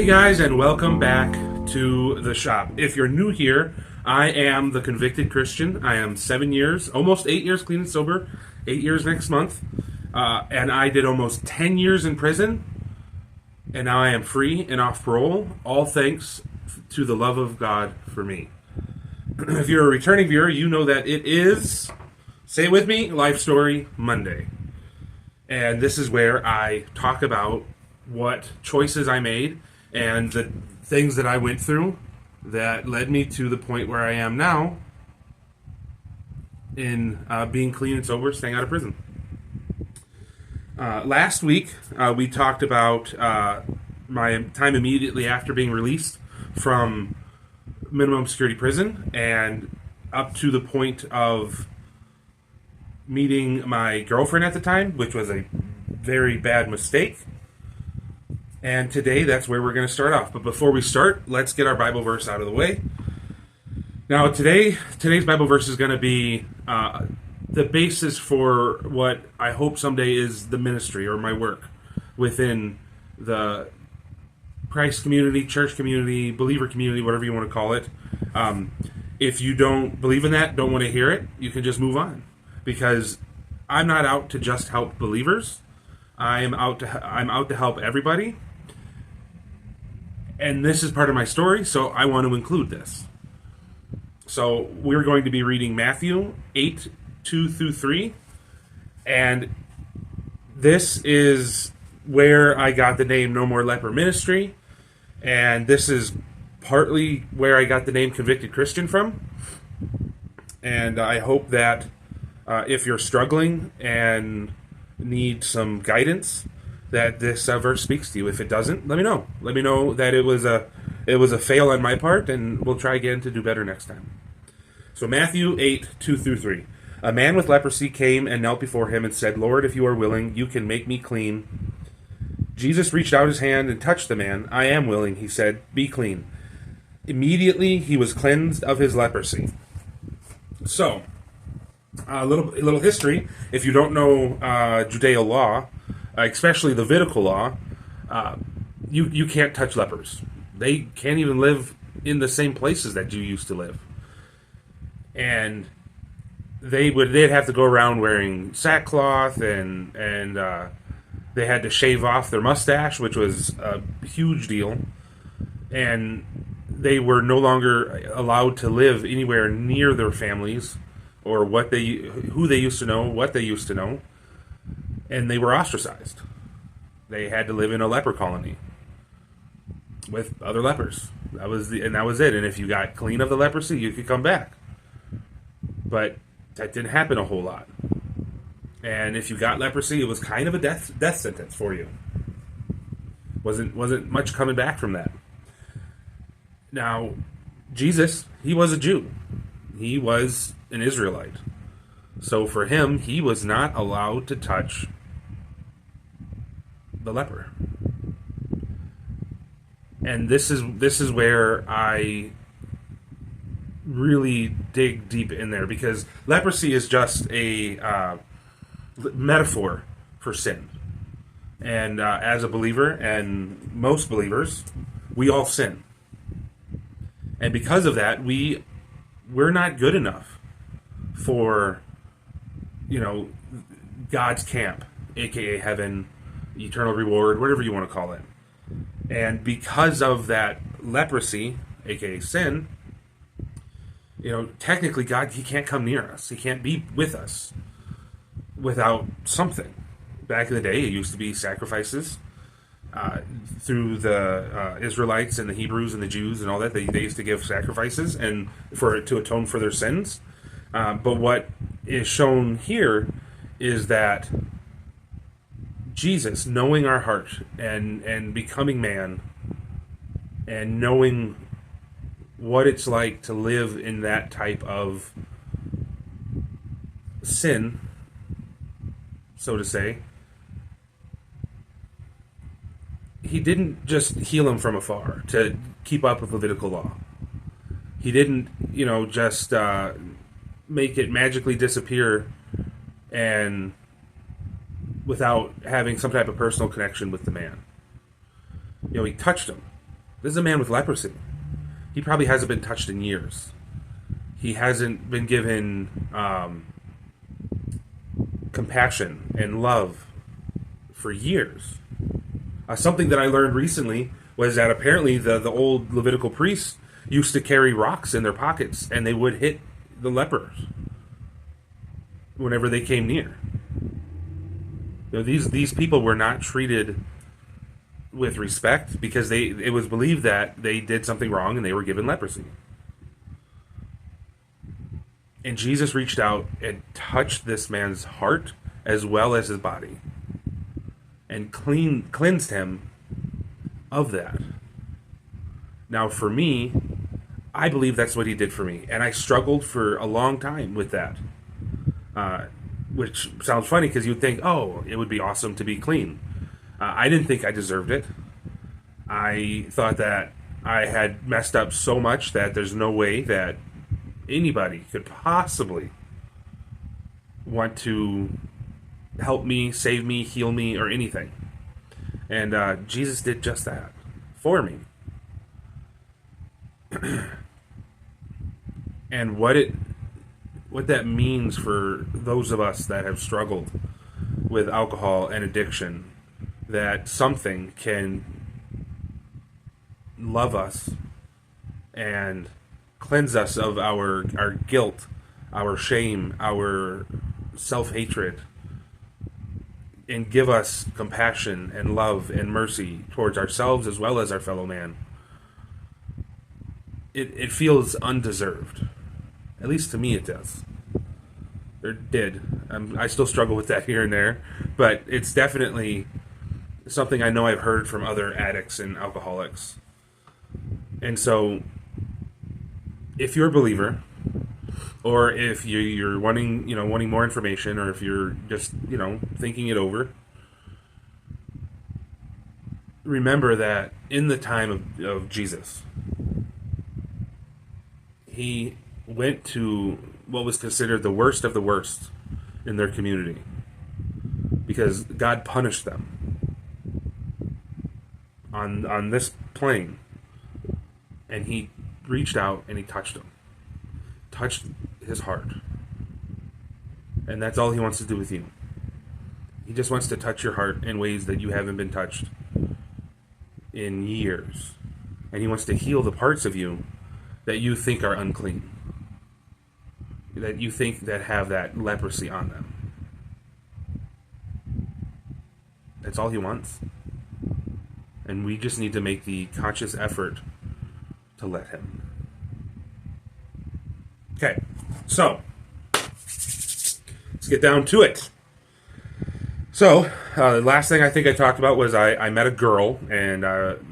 Hey guys, and welcome back to the shop. If you're new here, I am the convicted Christian. I am 7 years, almost 8 years clean and sober, 8 years next month. And I did almost 10 years in prison, and now I am free and off parole, all thanks to the love of God for me. If you're a returning viewer, you know that it is, say it with me, Life Story Monday. And this is where I talk about what choices I made and the things that I went through that led me to the point where I am now in being clean and sober, staying out of prison. Last week, we talked about my time immediately after being released from minimum security prison and up to the point of meeting my girlfriend at the time, which was a very bad mistake. And today, that's where we're going to start off. But before we start, let's get our Bible verse out of the way. Now, today's Bible verse is going to be the basis for what I hope someday is the ministry or my work within the Christ community, church community, believer community, whatever you want to call it. If you don't believe in that, don't want to hear it, you can just move on. Because I'm not out to just help believers. I'm out to help everybody. And this is part of my story, so I want to include this. So we're going to be reading Matthew 8, 2 through 3. And this is where I got the name No More Leper Ministry. And this is partly where I got the name Convicted Christian from. And I hope that if you're struggling and need some guidance, that this verse speaks to you. If it doesn't, let me know. Let me know that it was a fail on my part, and we'll try again to do better next time. So Matthew 8, 2 through 3. A man with leprosy came and knelt before him and said, "Lord, if you are willing, you can make me clean." Jesus reached out his hand and touched the man. "I am willing," he said, "be clean." Immediately he was cleansed of his leprosy. So, a little history. If you don't know Judeo law, especially the Levitical law, you can't touch lepers. They can't even live in the same places that you used to live. And they'd have to go around wearing sackcloth, and they had to shave off their mustache, which was a huge deal. And they were no longer allowed to live anywhere near their families or who they used to know, what they used to know. And they were ostracized. They had to live in a leper colony with other lepers. That was it. And if you got clean of the leprosy, you could come back. But that didn't happen a whole lot. And if you got leprosy, it was kind of a death sentence for you. Wasn't much coming back from that. Now, Jesus, he was a Jew. He was an Israelite. So for him, he was not allowed to touch the leper. And this is where I really dig deep in there, because leprosy is just a metaphor for sin. And as a believer, and most believers, we all sin. And because of that, we're not good enough for, God's camp, aka heaven, eternal reward, whatever you want to call it. And because of that leprosy, aka sin, technically God, he can't come near us. He can't be with us without something. Back in the day, it used to be sacrifices through the Israelites and the Hebrews and the Jews and all that. They used to give sacrifices and to atone for their sins. But what is shown here is that Jesus, knowing our heart and becoming man and knowing what it's like to live in that type of sin, so to say, he didn't just heal him from afar to keep up with Levitical law. He didn't, just make it magically disappear and without having some type of personal connection with the man. He touched him. This is a man with leprosy. He probably hasn't been touched in years. He hasn't been given compassion and love for years. Something that I learned recently was that apparently the old Levitical priests used to carry rocks in their pockets, and they would hit the lepers whenever they came near. These people were not treated with respect because it was believed that they did something wrong and they were given leprosy. And Jesus reached out and touched this man's heart as well as his body and cleansed him of that. Now, for me, I believe that's what he did for me, and I struggled for a long time with that. Which sounds funny because you'd think, oh, it would be awesome to be clean. I didn't think I deserved it. I thought that I had messed up so much that there's no way that anybody could possibly want to help me, save me, heal me, or anything. And Jesus did just that for me. And what that means for those of us that have struggled with alcohol and addiction, that something can love us and cleanse us of our guilt, our shame, our self-hatred, and give us compassion and love and mercy towards ourselves as well as our fellow man. It feels undeserved. At least to me it does. Or did. I still struggle with that here and there, but it's definitely something I know I've heard from other addicts and alcoholics. And so, if you're a believer, or if you're wanting more information, or if you're just thinking it over, remember that in the time of Jesus, he went to what was considered the worst of the worst in their community because God punished them on this plane, and he reached out and he touched his heart, and that's all he wants to do with you. He just wants to touch your heart in ways that you haven't been touched in years, and he wants to heal the parts of you that you think are unclean, that you think that have that leprosy on them. That's all he wants. And we just need to make the conscious effort to let him. Okay, so let's get down to it. So, the last thing I think I talked about was I met a girl, and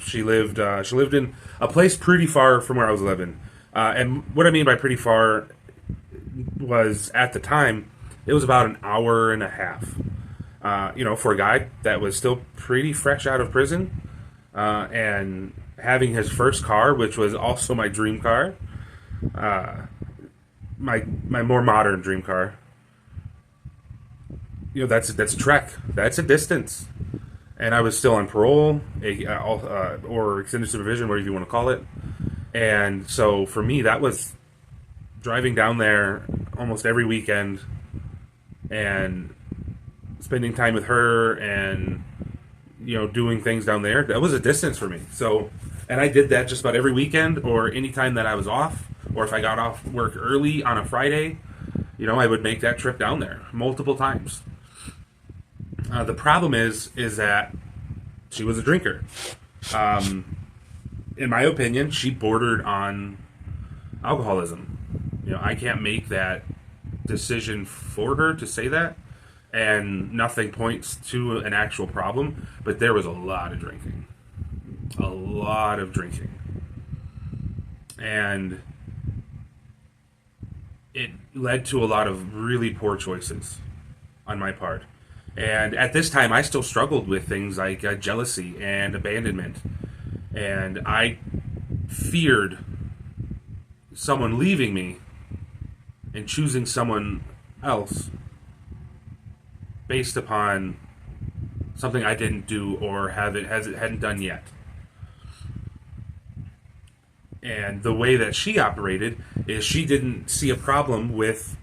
she lived in a place pretty far from where I was living. And what I mean by pretty far was, at the time, it was about an hour and a half. For a guy that was still pretty fresh out of prison, and having his first car, which was also my dream car, my more modern dream car. That's a trek. That's a distance. And I was still on parole, or extended supervision, whatever you want to call it. And so for me, that was driving down there almost every weekend and spending time with her and, doing things down there. That was a distance for me. So, and I did that just about every weekend or any time that I was off, or if I got off work early on a Friday, I would make that trip down there multiple times. The problem is that she was a drinker. In my opinion, she bordered on alcoholism. I can't make that decision for her to say that, and nothing points to an actual problem, but there was a lot of drinking. A lot of drinking. And it led to a lot of really poor choices on my part. And at this time, I still struggled with things like jealousy and abandonment. And I feared someone leaving me and choosing someone else based upon something I didn't do or hadn't done yet. And the way that she operated is she didn't see a problem with,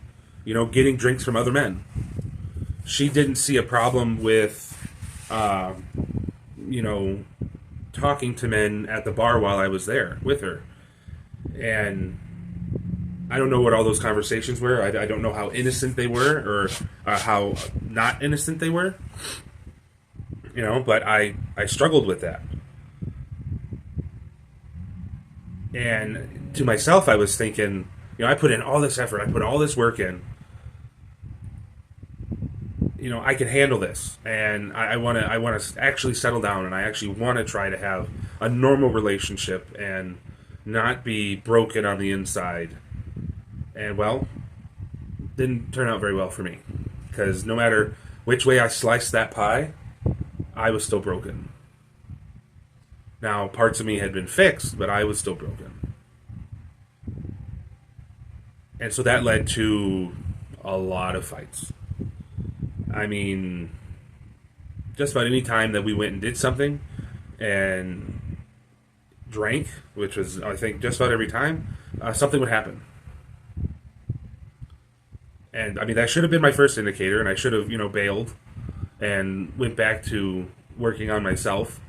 getting drinks from other men. She didn't see a problem with, you know, talking to men at the bar while I was there with her. And I don't know what all those conversations were. I don't know how innocent they were or how not innocent they were. But I struggled with that. And to myself, I was thinking, I put in all this effort, I put all this work in. I can handle this, and I want to actually settle down, and I actually want to try to have a normal relationship and not be broken on the inside. And well, didn't turn out very well for me, because no matter which way I sliced that pie, I was still broken. Now, parts of me had been fixed, but I was still broken. And so that led to a lot of fights. I mean, just about any time that we went and did something and drank, which was, I think, just about every time, something would happen. And, I mean, that should have been my first indicator, and I should have, bailed and went back to working on myself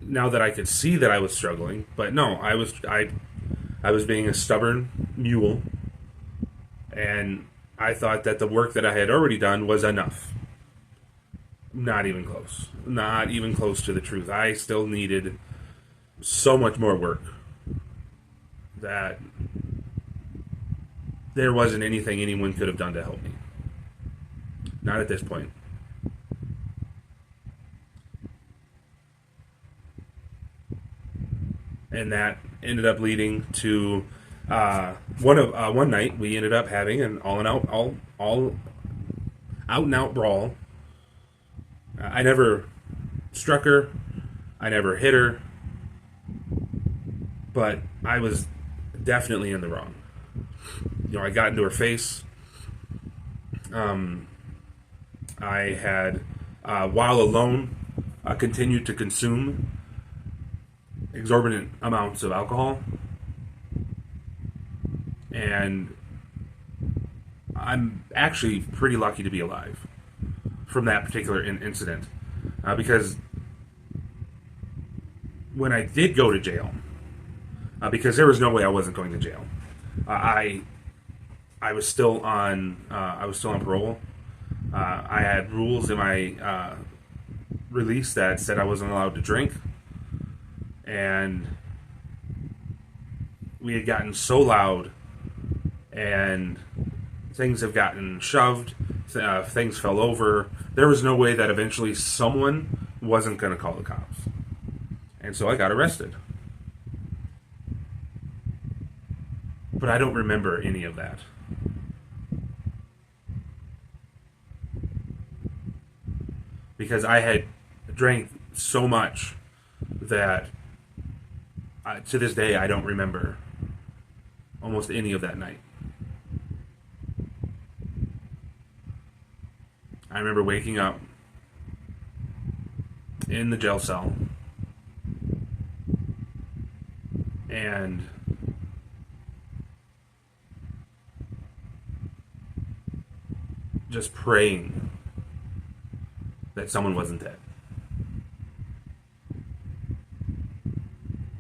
now that I could see that I was struggling. But no, I was being a stubborn mule, and I thought that the work that I had already done was enough. Not even close. Not even close to the truth. I still needed so much more work that there wasn't anything anyone could have done to help me. Not at this point. And that ended up leading to one night we ended up having an all out and out brawl. I never struck her, I never hit her, but I was definitely in the wrong. I got into her face. I had, while alone, continued to consume exorbitant amounts of alcohol. And I'm actually pretty lucky to be alive from that particular incident. Because when I did go to jail, because there was no way I wasn't going to jail, I was still on parole. I had rules in my release that said I wasn't allowed to drink, and we had gotten so loud, and things have gotten shoved, things fell over. There was no way that eventually someone wasn't going to call the cops, and so I got arrested. But I don't remember any of that. Because I had drank so much that to this day I don't remember almost any of that night. I remember waking up in the jail cell and just praying that someone wasn't dead.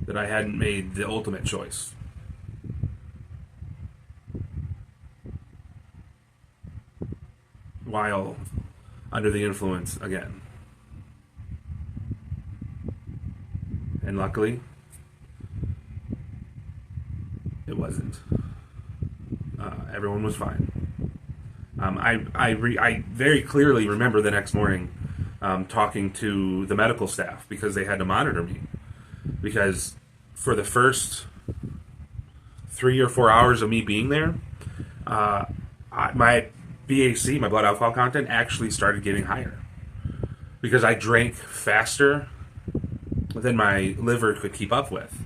That I hadn't made the ultimate choice. While under the influence again. And luckily, it wasn't. Everyone was fine. I very clearly remember the next morning talking to the medical staff because they had to monitor me. Because for the first 3 or 4 hours of me being there, my BAC, my blood alcohol content, actually started getting higher. Because I drank faster than my liver could keep up with.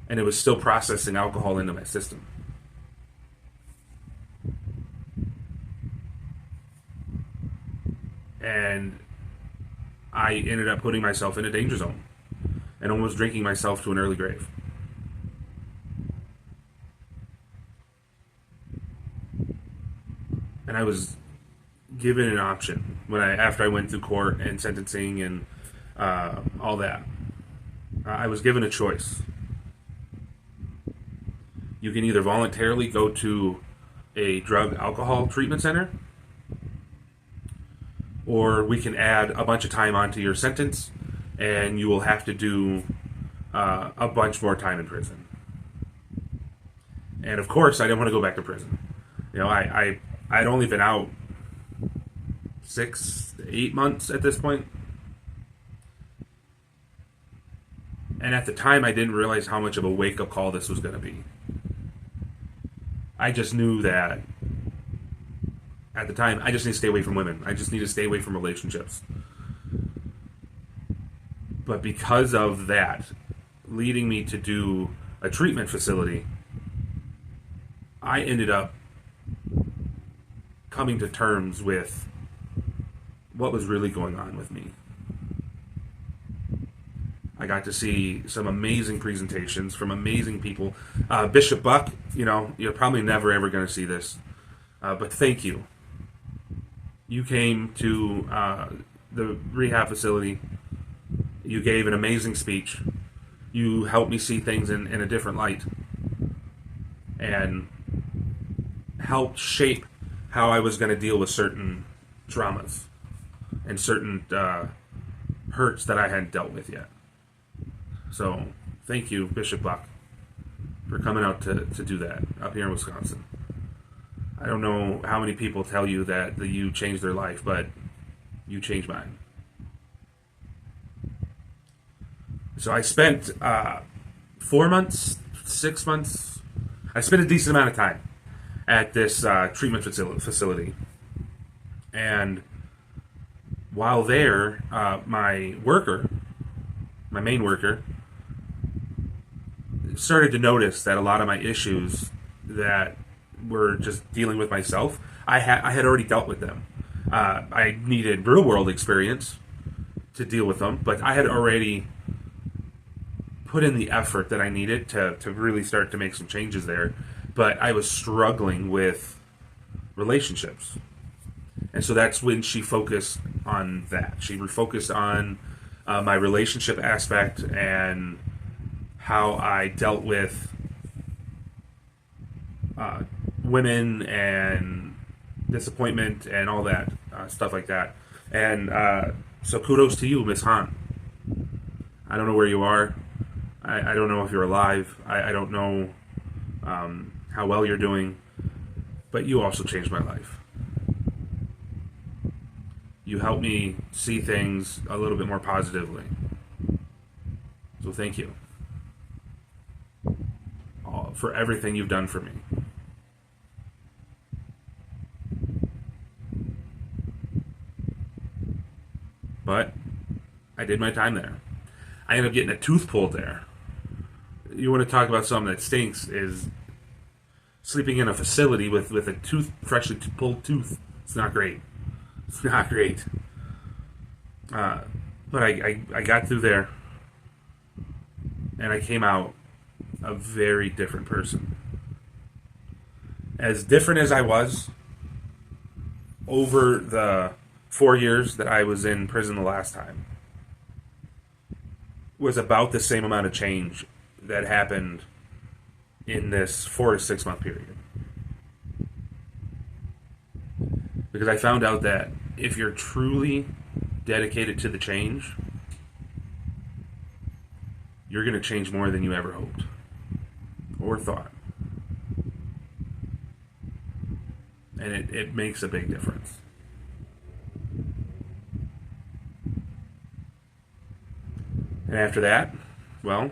And it was still processing alcohol into my system. And I ended up putting myself in a danger zone and almost drinking myself to an early grave. I was given an option after I went through court and sentencing and all that. I was given a choice. You can either voluntarily go to a drug alcohol treatment center, or we can add a bunch of time onto your sentence, and you will have to do a bunch more time in prison. And of course, I didn't want to go back to prison. You know, I'd only been out 6 to 8 months at this point. And at the time, I didn't realize how much of a wake-up call this was going to be. I just knew that at the time, I just need to stay away from women. I just need to stay away from relationships. But because of that, leading me to do a treatment facility, I ended up coming to terms with what was really going on with me. I got to see some amazing presentations from amazing people. Bishop Buck, you know, you're probably never ever going to see this, but thank you. You came to the rehab facility. You gave an amazing speech. You helped me see things in a different light, and helped shape how I was going to deal with certain traumas and certain hurts that I hadn't dealt with yet. So, thank you, Bishop Buck, for coming out to do that up here in Wisconsin. I don't know how many people tell you that you changed their life, but you changed mine. So I spent 4 months, 6 months. I spent a decent amount of time at this treatment facility. And while there, my main worker, started to notice that a lot of my issues that were just dealing with myself, I had already dealt with them. I needed real world experience to deal with them, but I had already put in the effort that I needed to really start to make some changes there. But I was struggling with relationships. And so that's when she focused on that. She refocused on my relationship aspect and how I dealt with women and disappointment and all that stuff like that. And so kudos to you, Miss Hahn. I don't know where you are. I don't know if you're alive. I don't know how well you're doing. But you also changed my life. You helped me see things a little bit more positively. So thank you for everything you've done for me. But I did my time there. I ended up getting a tooth pulled there. You want to talk about something that stinks, is sleeping in a facility with a freshly pulled tooth. It's not great. It's not great. But I got through there, and I came out a very different person. As different as I was over the 4 years that I was in prison the last time, was about the same amount of change that happened in this 4 to 6 month period. Because I found out that if you're truly dedicated to the change, you're going to change more than you ever hoped or thought. And it makes a big difference. And after that, well,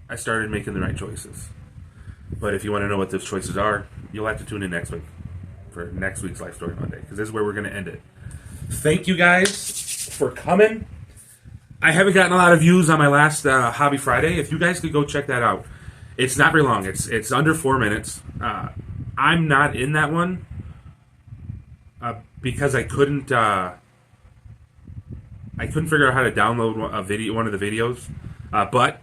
I started making the right choices. But if you want to know what those choices are, you'll have to tune in next week for next week's Life Story Monday, because this is where we're going to end it. Thank you guys for coming. I haven't gotten a lot of views on my last Hobby Friday. If you guys could go check that out. It's not very long. It's under 4 minutes. I'm not in that one because I couldn't figure out how to download one of the videos. But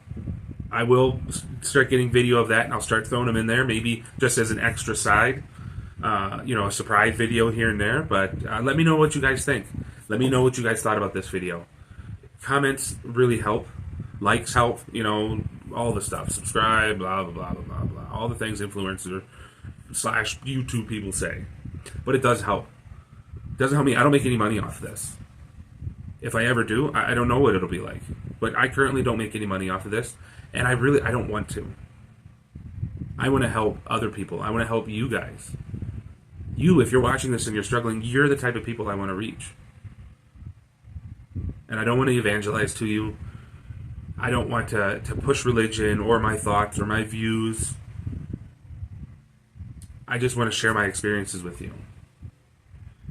I will start getting video of that, and I'll start throwing them in there, maybe just as an extra side, a surprise video here and there. But let me know what you guys think. Let me know what you guys thought about this video. Comments really help. Likes help. All the stuff. Subscribe, blah, blah, blah, blah, blah, blah. All the things influencer / YouTube people say. But it does help. It doesn't help me. I don't make any money off of this. If I ever do, I don't know what it'll be like. But I currently don't make any money off of this. And I don't want to. I want to help other people. I want to help you guys. You, if you're watching this and you're struggling, you're the type of people I want to reach. And I don't want to evangelize to you. I don't want to push religion or my thoughts or my views. I just want to share my experiences with you.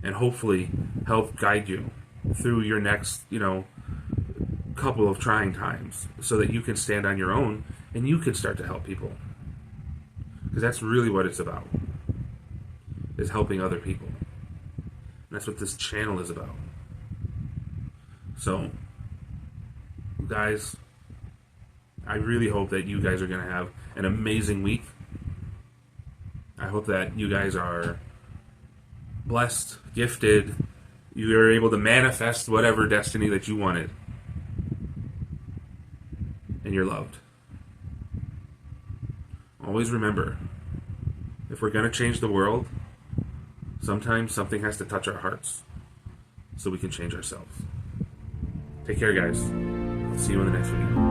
And hopefully help guide you through your next, couple of trying times so that you can stand on your own and you can start to help people. Because that's really what it's about, is helping other people. And that's what this channel is about. So, guys, I really hope that you guys are going to have an amazing week. I hope that you guys are blessed, gifted, you are able to manifest whatever destiny that you wanted. And you're loved. Always remember, if we're going to change the world, sometimes something has to touch our hearts so we can change ourselves. Take care, guys. I'll see you in the next video.